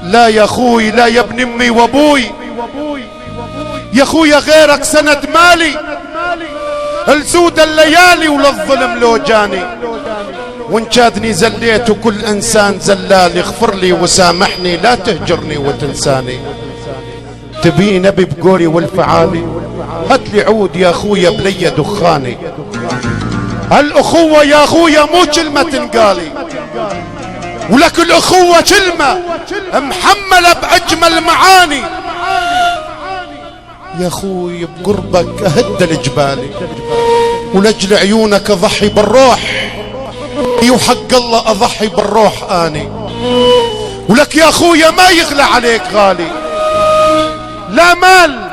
لا يا اخوي، لا يا ابن امي وابوي، يا اخويا غيرك سند مالي، الزود الليالي وللظلم لو جاني، وان جادني زليت وكل انسان زلالي، اغفر لي وسامحني لا تهجرني وتنساني. تبي نبي بقولي والفعالي، هات لي عود يا اخويا بلي دخاني. الاخوة يا اخويا مو كلمة تنقالي، ولك الاخوة كلمة محملة باجمل معاني. يا اخوي بقربك اهد الجبالي، ولجل عيونك اضحي بالروح، وحق الله اضحي بالروح اني. ولك يا اخويا ما يغلى عليك غالي، لا مال